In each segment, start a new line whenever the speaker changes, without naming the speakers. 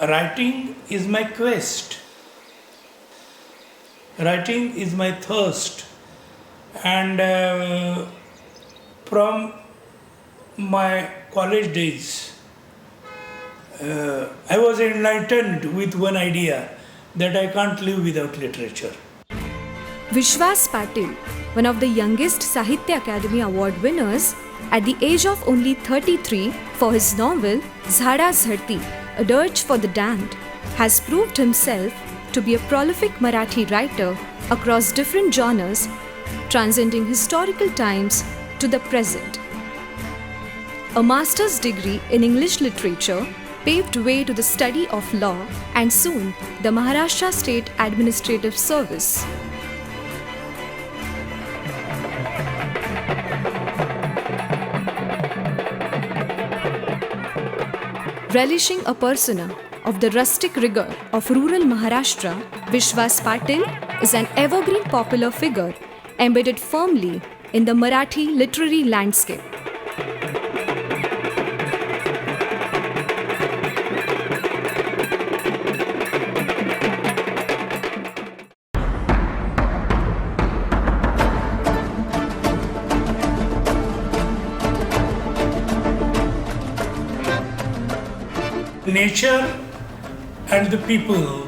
Writing is my quest. Writing is my thirst. And from my college days, I was enlightened with one idea that I can't live without literature.
Vishwas Patil, one of the youngest Sahitya Academy Award winners, at the age of only 33 for his novel Zhada Zharti, A Dirge for the Damned, has proved himself to be a prolific Marathi writer across different genres, transcending historical times to the present. A master's degree in English literature paved way to the study of law and soon the Maharashtra State Administrative Service. Relishing a persona of the rustic rigor of rural Maharashtra, Vishwas Patil is an evergreen popular figure embedded firmly in the Marathi literary landscape.
Nature and the people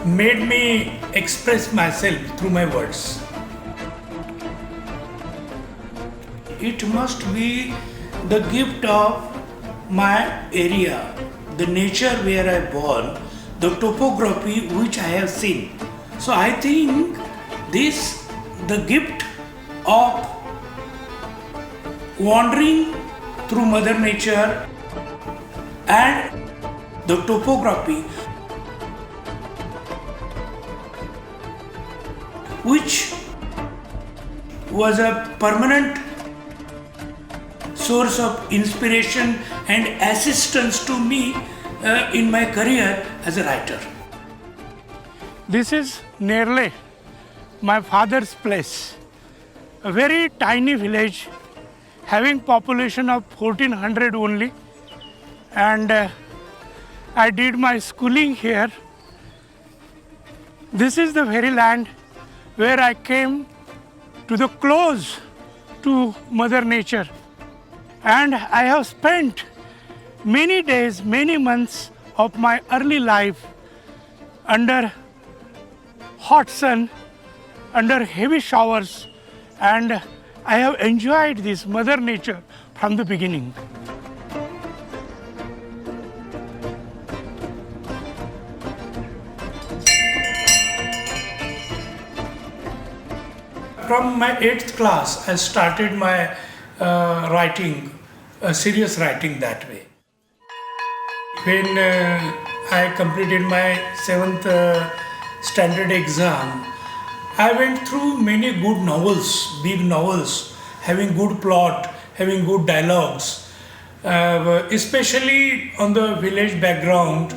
made me express myself through my words. It must be the gift of my area, the nature where I born, the topography which I have seen. So I think this, the gift of wandering through Mother Nature and the topography, which was a permanent source of inspiration and assistance to me in my career as a writer. This is Nerle, my father's place, a very tiny village having population of 1400 only. And I did my schooling here. This is the very land where I came to the close to Mother Nature. And I have spent many days, many months of my early life under hot sun, under heavy showers, and I have enjoyed this Mother Nature from the beginning. From my 8th class, I started my writing, serious writing that way. When I completed my 7th standard exam, I went through many good novels, big novels, having good plot, having good dialogues, especially on the village background,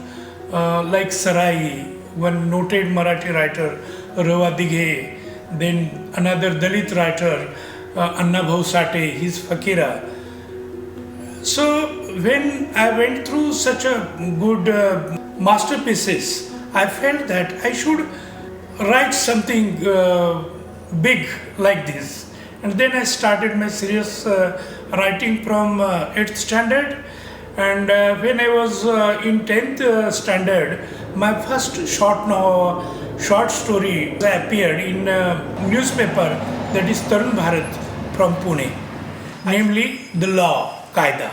like Sarai, one noted Marathi writer, Rava Dighe, then another Dalit writer, Anna Bhau Sate, his Fakira. So when I went through such a good masterpieces, I felt that I should write something big like this. And then I started my serious writing from 8th standard. And when I was in 10th standard, my first short story appeared in a newspaper, that is Tarun Bharat from Pune, namely The Law, Kaida.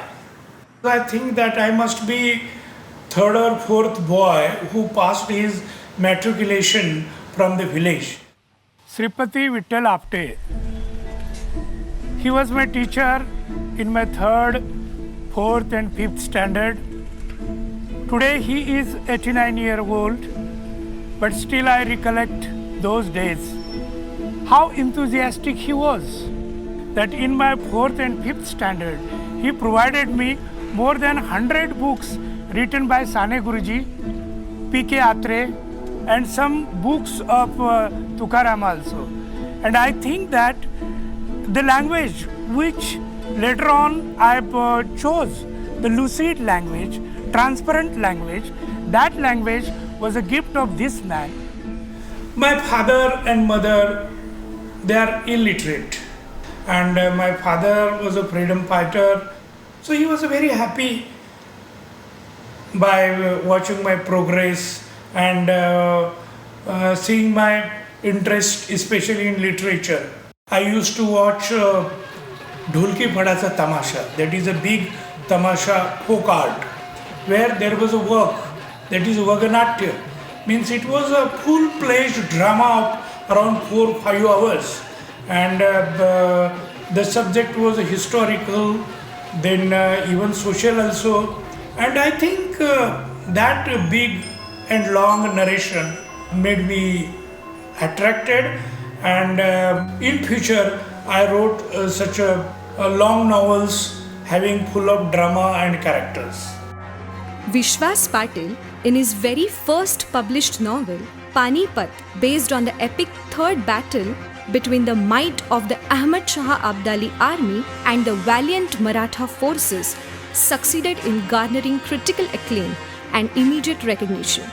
I think that I must be 3rd or 4th boy who passed his matriculation from the village. Sripati Vittal Apte. He was my teacher in my 3rd, 4th and 5th standard. Today he is 89-year-old, but still I recollect those days. How enthusiastic he was, that in my 4th and 5th standard, he provided me more than 100 books written by Sane Guruji, P.K. Atre, and some books of Tukaram also. And I think that the language which later on I chose, the lucid language, transparent language. That language was a gift of this man. My father and mother, they are illiterate, and my father was a freedom fighter, so he was very happy by watching my progress and seeing my interest, especially in literature. I used to watch Dholki Phadacha Tamasha, that is a big tamasha folk art, where there was a work, that is Vaganatya. Means it was a full-fledged drama of around 4-5 hours, and the subject was historical, then even social also, and I think that big and long narration made me attracted, and in future I wrote such a long novels having full of drama and characters.
Vishwas Patil, in his very first published novel, Panipat, based on the epic third battle between the might of the Ahmad Shah Abdali army and the valiant Maratha forces, succeeded in garnering critical acclaim and immediate recognition.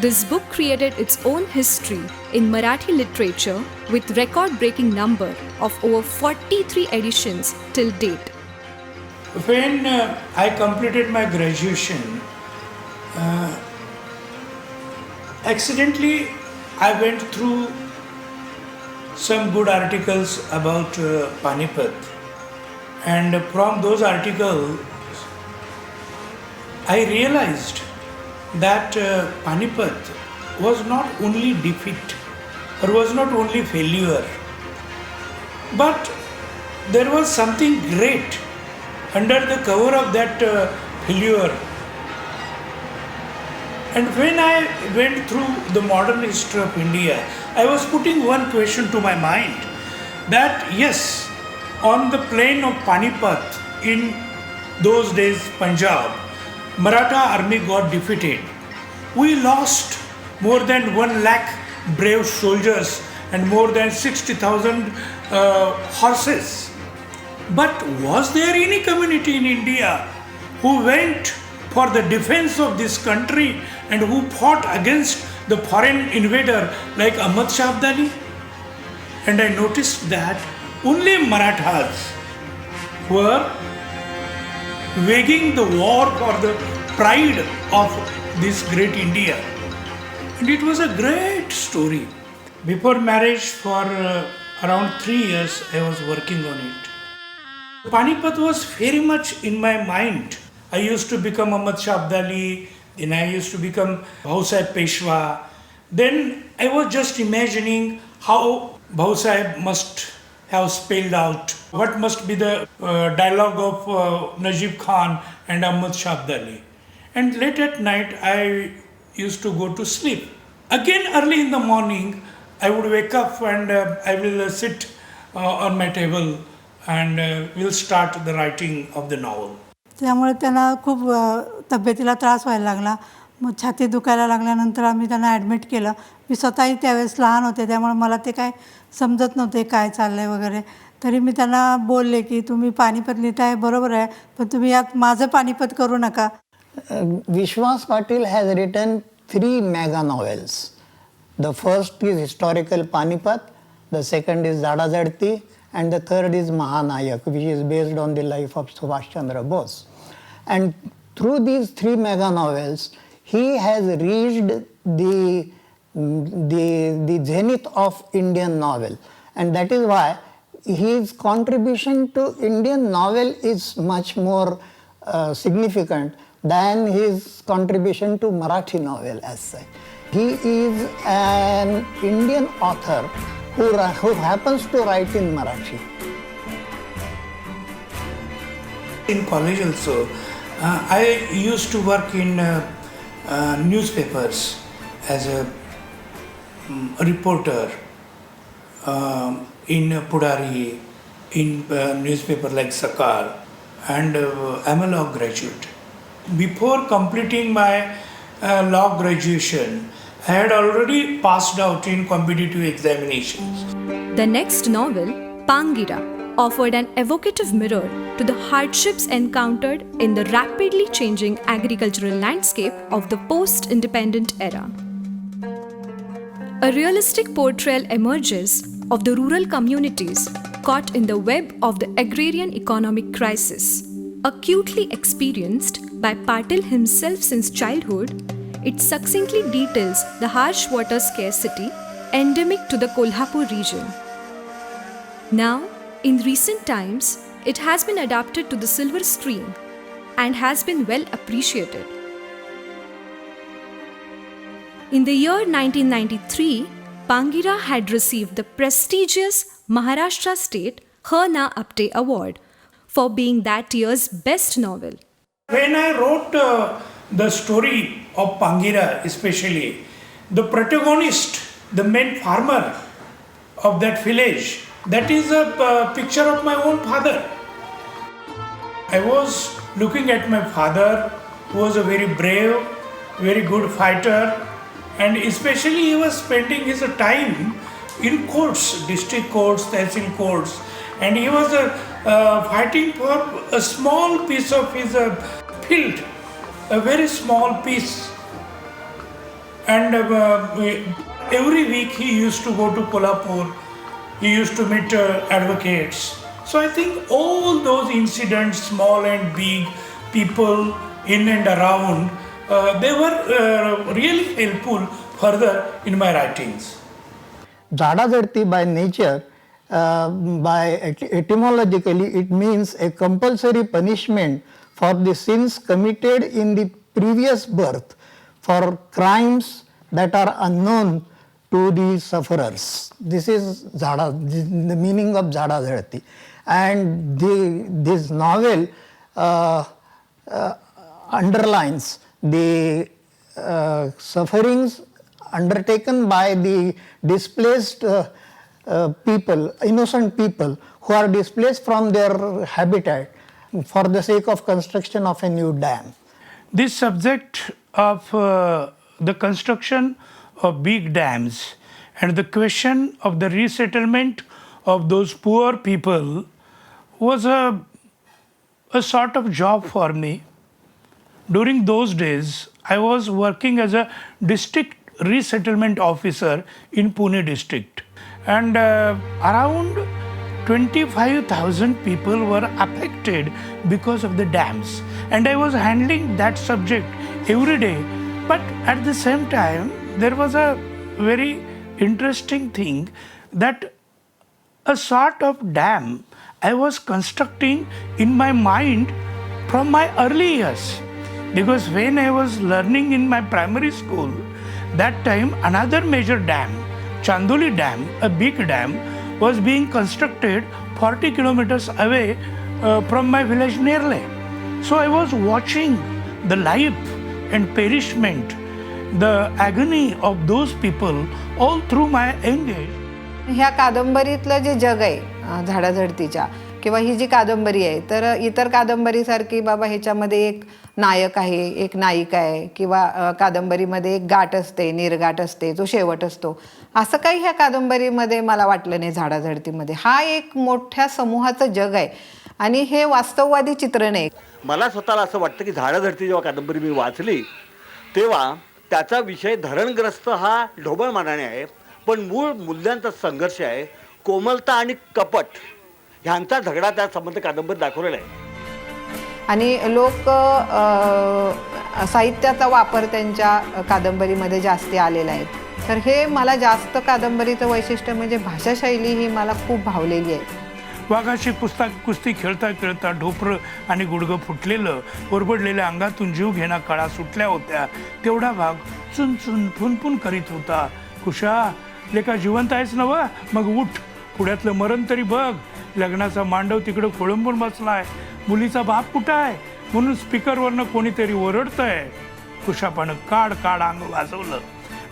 This book created its own history in Marathi literature with record-breaking number of over 43 editions till date.
When I completed my graduation, accidentally I went through some good articles about Panipat, and from those articles I realized that Panipat was not only defeat or was not only failure, but there was something great under the cover of that failure. And when I went through the modern history of India, I was putting one question to my mind, that yes, on the plain of Panipat in those days, Punjab, Maratha army got defeated. We lost more than 1 lakh brave soldiers and more than 60,000 horses. But was there any community in India who went for the defense of this country and who fought against the foreign invader like Ahmad Shah Abdali? And I noticed that only Marathas were waging the war for the pride of this great India. And it was a great story. Before marriage, for around 3 years, I was working on it. Panipat was very much in my mind. I used to become Ahmad Shah Abdali, then I used to become Bhausaheb Peshwa. Then I was just imagining how Bhausaheb must have spelled out, what must be the dialogue of Najib Khan and Ahmad Shah Abdali. And late at night, I used to go to sleep. Again, early in the morning, I would wake up and I will sit on my table and we'll start the writing of the novel.
त्यामुळे त्यांना खूप तब्येतीला त्रास व्हायला लागला. मग छाती दुखायला लागल्यानंतर आम्ही त्यांना ॲडमिट केलं. मी स्वतःही त्यावेळेस लहान होते, त्यामुळे मला ते काय समजत नव्हते काय चाललं आहे वगैरे. तरी मी त्यांना बोलले की तुम्ही पानिपत लिहिताय बरोबर आहे, पण तुम्ही यात माझं पानिपत करू नका.
Vishwas Patil has written 3 mega novels. The first is historical Panipat, the second is Zada Zadti, and the third is Mahanayak, which is based on the life of Subhash Chandra Bose. And through these 3 mega novels, he has reached the zenith of Indian novel, and that is why his contribution to Indian novel is much more significant than his contribution to Marathi novel as such. He is an Indian author who happens to write in Marathi.
In college also, I used to work in newspapers as a reporter in Pudari, in newspaper like Sakar, and I'm a law graduate. Before completing my law graduation, I had already passed out in competitive examinations.
The next novel, Pangira, offered an evocative mirror to the hardships encountered in the rapidly changing agricultural landscape of the post-independent era. A realistic portrayal emerges of the rural communities caught in the web of the agrarian economic crisis. Acutely experienced by Patil himself since childhood, it succinctly details the harsh water scarcity endemic to the Kolhapur region. Now, in recent times, it has been adapted to the silver screen and has been well appreciated. In the year 1993, Pangira had received the prestigious Maharashtra State H. Na. Apte Award for being that year's best novel.
When I wrote the story of Pangira, especially, the protagonist, the main farmer of that village, that is a picture of my own father. I was looking at my father, who was a very brave, very good fighter, and especially he was spending his time in courts, district courts, tehsil courts, and he was fighting for a small piece of his field, a very small piece. And every week he used to go to Kolhapur, he used to meet advocates. So I think all those incidents, small and big, people in and around, they were really helpful further in my writings.
Zhada Jharti by nature, etymologically, it means a compulsory punishment for the sins committed in the previous birth, for crimes that are unknown to the sufferers. This is Zhada, the meaning of Zhada Jharti. And this novel underlines the sufferings undertaken by the displaced people, innocent people who are displaced from their habitat for the sake of construction of a new dam.
This subject of the construction of big dams and the question of the resettlement of those poor people was a sort of job for me. During those days, I was working as a district resettlement officer in Pune district, and around 25,000 people were affected because of the dams, and I was handling that subject every day. But at the same time, there was a very interesting thing, that a sort of dam I was constructing in my mind from my early years. Because when I was learning in my primary school, that time another major dam, Chandoli Dam, a big dam, was being constructed 40 kilometers away from my village Nerle. So I was watching the life and perishment, the agony of those people all through my young age.
ह्या कादंबरीतलं जे जग आहे झाडाझडतीच्या किंवा ही जी कादंबरी आहे, तर इतर कादंबरीसारखी बाबा ह्याच्यामध्ये एक नायक आहे, एक नायिका आहे, किंवा कादंबरीमध्ये एक गाठ असते, निर्गाठ असते, जो शेवट असतो, असं काही ह्या कादंबरीमध्ये मला वाटलं नाही. झाडाझडतीमध्ये हा एक मोठ्या समूहाचं जग आहे आणि हे वास्तववादी चित्रण आहे.
मला स्वतःला असं वाटतं की झाडाझडती जेव्हा कादंबरी मी वाचली तेव्हा त्याचा विषय धरणग्रस्त हा ढोबळमानाने आहे, पण मूळ मूल्यांचा संघर्ष आहे, कोमलता आणि कपट ह्यांचा झगडा त्या संबंध कादंबरीत दाखवलेला आहे.
आणि लोक साहित्याचा वापर त्यांच्या कादंबरीमध्ये जास्ती आलेला आहे. तर हे मला जास्त कादंबरीचं वैशिष्ट्य म्हणजे भाषाशैली ही मला खूप भावलेली आहे.
वाघाशी कुस्ती खेळता खेळता ढोपरं आणि गुडघं फुटलेलं, ओरबडलेल्या अंगातून जीव घेणा कळा सुटल्या होत्या, तेवढा वाघ चुनचुन फुनफुन करीत होता. कुशा, लेका जिवंत आहेस नव, मग उठ, पुढ्यातलं मरण तरी बघ. लग्नाचा मांडव तिकडं खोळंबून बसलाय, मुलीचा बाप कुठं आहे म्हणून स्पीकरवरनं कोणीतरी ओरडतंय. कुशापानं काड काड अंग वाजवलं.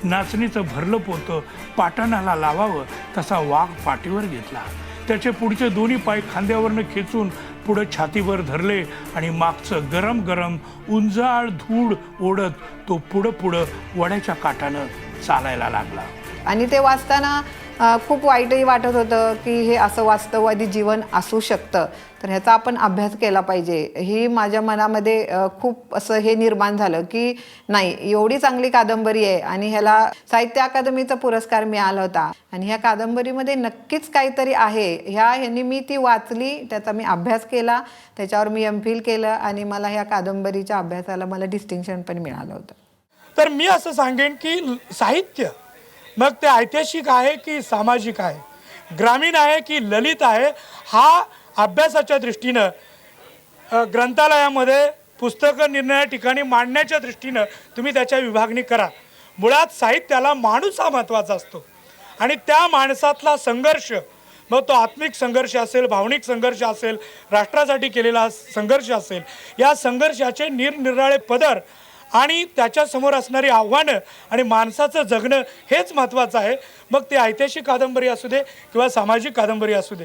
नाचणीचं भरलं पोतं पाटाणाला लावावं तसा वाघ पाठीवर घेतला. त्याचे पुढचे दोन्ही पाय खांद्यावरनं खेचून पुढं छातीवर धरले आणि मागचं गरम गरम उंजाळ धूळ ओढत तो पुढं वड्याच्या काठानं चालायला लागला.
आणि ते वाचताना खूप वाईटही वाटत होतं की हे असं वास्तववादी जीवन असू शकतं, तर ह्याचा आपण अभ्यास केला पाहिजे. ही माझ्या मनामध्ये खूप असं हे निर्माण झालं की नाही, एवढी चांगली कादंबरी आहे आणि ह्याला साहित्य अकादमीचा पुरस्कार मिळाला होता आणि ह्या कादंबरीमध्ये नक्कीच काहीतरी आहे. ह्यानी मी ती वाचली, त्याचा मी अभ्यास केला, त्याच्यावर मी MPhil केलं आणि मला ह्या कादंबरीच्या अभ्यासाला मला डिस्टिंक्शन पण मिळालं होतं.
तर मी असं सांगेन की साहित्य मग ते ऐतिहासिक आहे की सामाजिक आहे, ग्रामीण आहे की ललित आहे, हा अभ्यासाच्या दृष्टीनं ग्रंथालयामध्ये पुस्तकं निर्णय ठिकाणी मांडण्याच्या दृष्टीनं तुम्ही त्याच्या विभागणी करा. मुळात साहित्याला माणूस हा महत्त्वाचा असतो आणि त्या माणसातला संघर्ष, मग तो आत्मिक संघर्ष असेल, भावनिक संघर्ष असेल, राष्ट्रासाठी केलेला संघर्ष असेल, या संघर्षाचे निरनिराळे पदर आणि त्याच्यासमोर असणारी आव्हानं आणि माणसाचं जगणं हेच महत्त्वाचं आहे. मग ते ऐतिहासिक कादंबरी असू दे किंवा सामाजिक कादंबरी असू दे.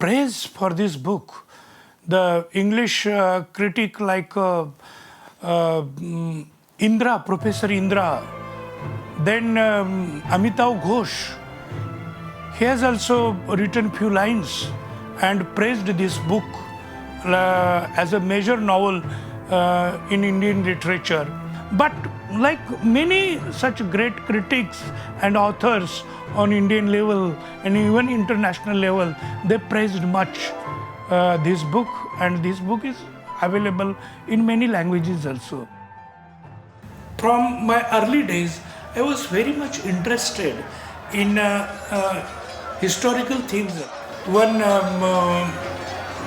Praise for this book. The English critic like Indra, Professor Indra, then Amitav Ghosh, he has also written few lines and praised this book as a major novel in Indian literature. But like many such great critics and authors on Indian level and even international level, they praised much this book, and this book is available in many languages also. From my early days, I was very much interested in historical things. One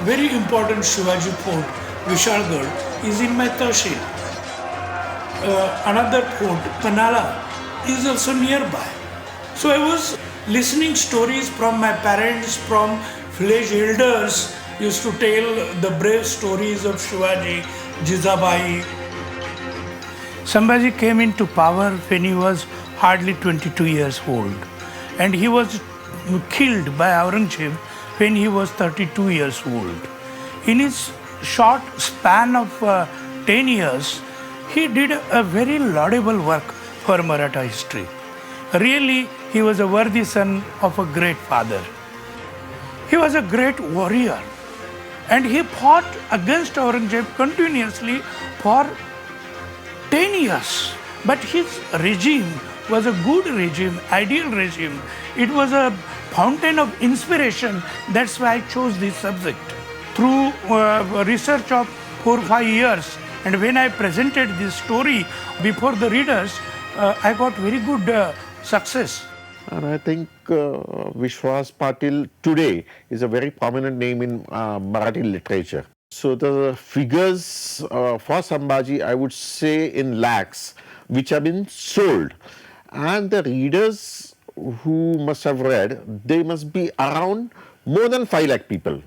very important Shivaji fort, Vishalgarh, is in my Tahsil. Another fort, Panala, is also nearby. So I was listening stories from my parents, from village elders used to tell the brave stories of Shivaji, Jizabai. Sambhaji came into power when he was hardly 22 years old, and he was killed by Aurangzeb when he was 32 years old. In his short span of 10 years, he did a very laudable work for Maratha history. Really, he was a worthy son of a great father. He was a great warrior, and he fought against Aurangzeb continuously for 10 years. But his regime was a good regime, ideal regime. It was a fountain of inspiration. That's why I chose this subject. Through research of 4-5 years, and when I presented this story before the readers, I got very good success.
And I think Vishwas Patil today is a very prominent name in Marathi literature. So the figures for Sambhaji, I would say in lakhs, which have been sold. And the readers who must have read, they must be around more than 5 lakh people.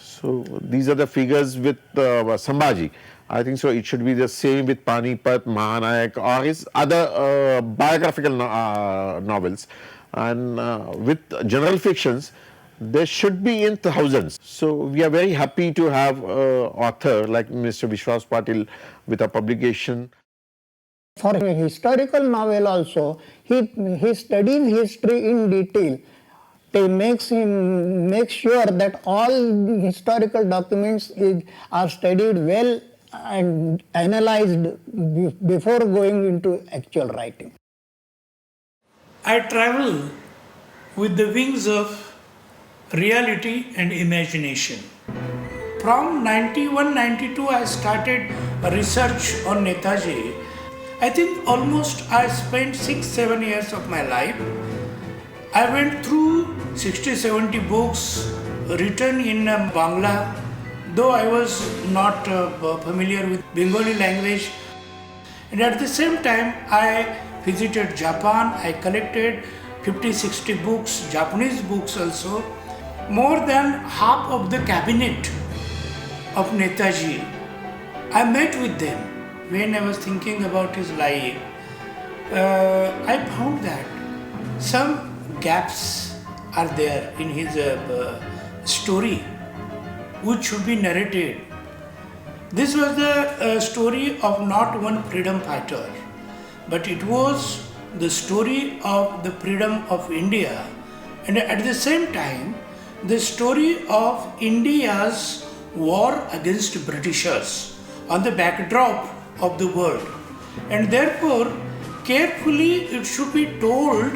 So these are the figures with Sambhaji. I think so it should be the same with Panipat, Mahanayak or his other biographical novels. And with general fictions, there should be in thousands. So we are very happy to have an author like Mr. Vishwas Patil with a publication.
For a historical novel also, he studies history in detail. They make sure that all historical documents are studied well and analyzed before going into actual writing.
I travel with the wings of reality and imagination. From 91-92 I started research on Netaji. I think almost I spent 6-7 years of my life. I went through 60-70 books written in Bangla, though I was not familiar with Bengali language. And at the same time, I visited Japan. I collected 50-60 books, Japanese books also. More than half of the cabinet of Netaji, I met with them when I was thinking about his life. I found that some gaps are there in his story which should be narrated. This was the story of not one freedom fighter, but it was the story of the freedom of India, and at the same time, the story of India's war against Britishers on the backdrop of the world. And therefore, carefully it should be told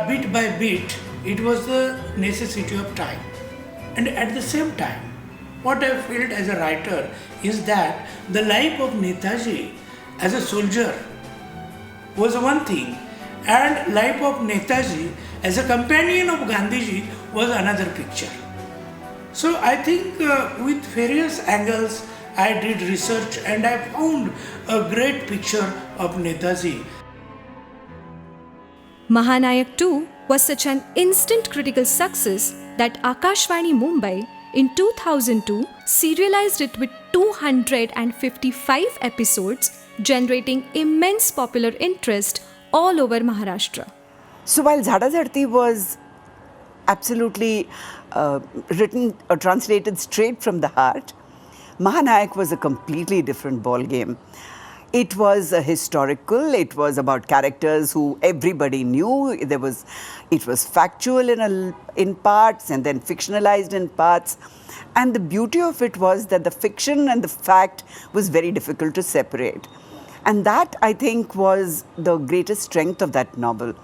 bit by bit. It was the necessity of time. And at the same time, what I felt as a writer is that the life of Netaji as a soldier was one thing, and life of Netaji as a companion of Gandhiji was another picture. So I think with various angles I did research and I found a great picture of Netaji.
Mahanayak 2 was such an instant critical success that Akashvani Mumbai in 2002 serialized it with 255 episodes, generating immense popular interest all over Maharashtra.
So while Zhada Zhadti was absolutely written or translated straight from the heart, Mahanayak was a completely different ball game. It was a historical, it was about characters who everybody knew. It was factual in parts and then fictionalized in parts. And the beauty of it was that the fiction and the fact was very difficult to separate. And that, I think, was the greatest strength of that novel.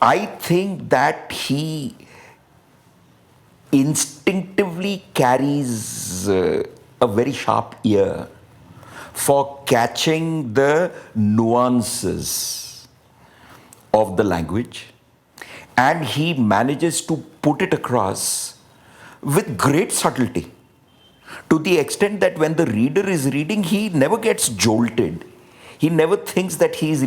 I think that he instinctively carries a very sharp ear for catching the nuances of the language, and he manages to put it across with great subtlety, to the extent that when the reader is reading, he never gets jolted. He never thinks that he's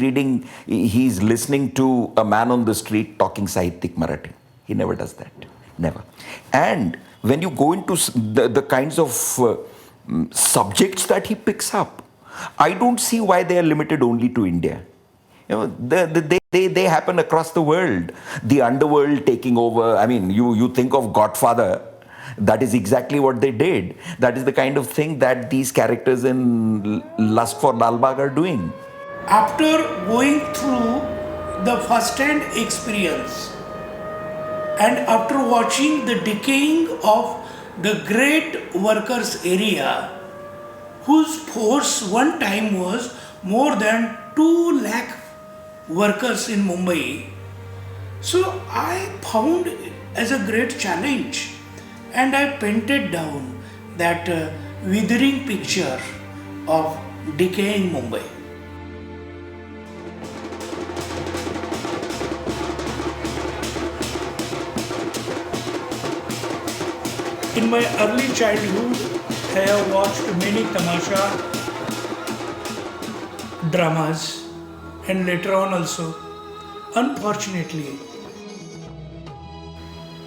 listening to a man on the street talking Sahityak Marathi. He never does that. Never. And when you go into the kinds of subjects that he picks up, I don't see why they are limited only to India. You know, they happen across the world. The underworld taking over. I mean, you think of Godfather. That is exactly what they did. That is the kind of thing that these characters in Lust for Lalbagh are doing.
After going through the first-hand experience and after watching the decaying of the great workers area, whose force one time was more than 2 lakh workers in Mumbai, so I found it as a great challenge. And I painted down that withering picture of decaying Mumbai. In my early childhood, I have watched many tamasha dramas and later on also. Unfortunately,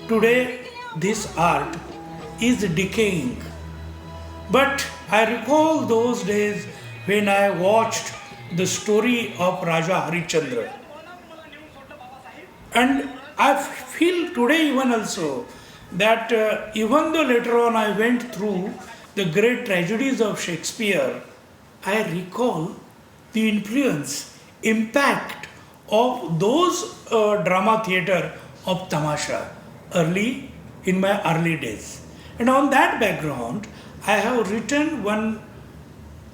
today this art is decaying. But I recall those days when I watched the story of Raja Harishchandra. And I feel today even also that even though later on I went through the great tragedies of Shakespeare, I recall the influence, impact of those drama theatre of Tamasha in my early days. And on that background, I have written one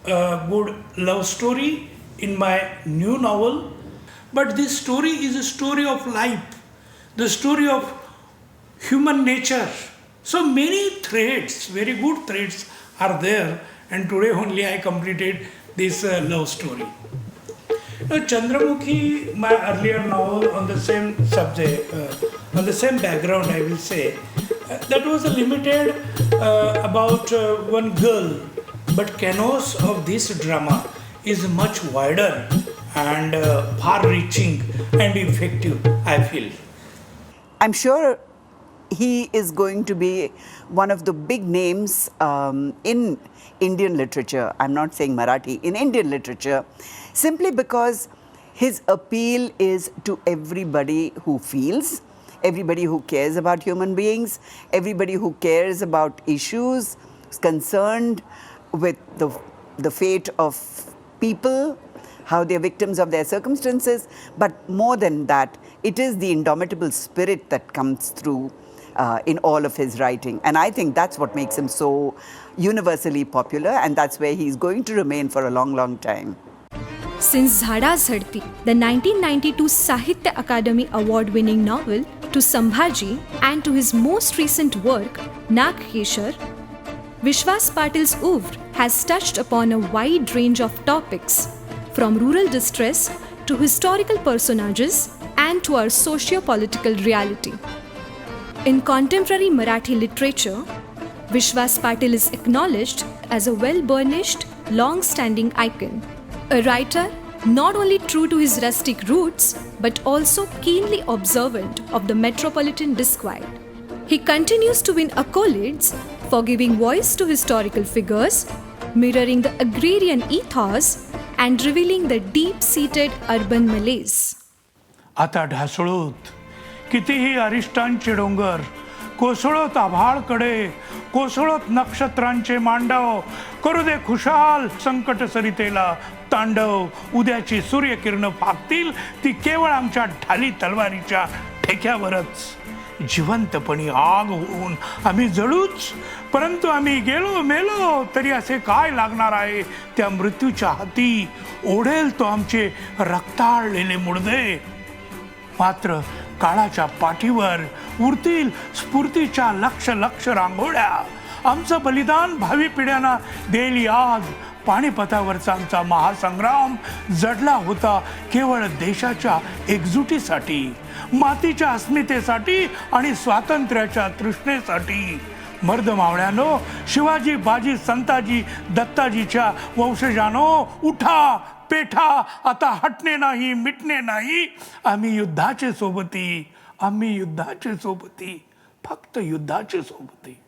good love story in my new novel. But this story is a story of life, the story of human nature. So many threads, very good threads are there, and today only I completed this love story. Chandramukhi, my earlier novel on the same subject, on the same background, I will say, that was limited about one girl, but canvas of this drama is much wider and far-reaching and effective, I feel.
I'm sure he is going to be one of the big names in Indian literature. I'm not saying Marathi, in Indian literature, simply because his appeal is to everybody who feels, everybody who cares about human beings, everybody who cares about issues, is concerned with the fate of people, how they're victims of their circumstances. But more than that, it is the indomitable spirit that comes through in all of his writing. And I think that's what makes him so universally popular, and that's where he's going to remain for a long, long time.
Since Zhada Zhadti, the 1992 Sahitya Akademi Award-winning novel, to Sambhaji and to his most recent work, Nagkeshar, Vishwas Patil's oeuvre has touched upon a wide range of topics, from rural distress to historical personages and to our socio-political reality. In contemporary Marathi literature, Vishwas Patil is acknowledged as a well-burnished, long-standing icon. A writer not only true to his rustic roots, but also keenly observant of the metropolitan disquiet. He continues to win accolades for giving voice to historical figures, mirroring the agrarian ethos, and revealing the deep-seated urban malaise.
आता ढासळूत कितीही अरिष्टांचे डोंगर, कोसळत आभाळकडे, कोसळत नक्षत्रांचे मांडव, करू दे खुशाल संकट सरितेला तांडव. उद्याची सूर्यकिरण फाकतील ती केवळ आमच्या ढाली तलवारीच्या ठेक्यावरच. जिवंतपणी आग होऊन आम्ही जळूच, परंतु आम्ही गेलो मेलो तरी असे काय लागणार आहे त्या मृत्यूच्या हाती. ओढेल तो आमचे रक्ताळलेले मुडदे. मात्र काळाच्या पाठीवर उरतील स्फूर्तीच्या लक्ष लक्ष रांगोळ्या. आमचं बलिदान भावी पिढ्यांना देईल याद. पाणीपतावरचा आमचा महासंग्राम जडला होता केवळ देशाच्या एकजुटीसाठी, मातीच्या अस्मितेसाठी आणि स्वातंत्र्याच्या तृष्णेसाठी. मर्द मावळ्यानो, शिवाजी बाजी संताजी दत्ताजीच्या वंशजानो, उठा पेठा, आता हटणे नाही मिटणे नाही. आम्ही युद्धाचे सोबती, आम्ही युद्धाचे सोबती, फक्त युद्धाचे सोबती.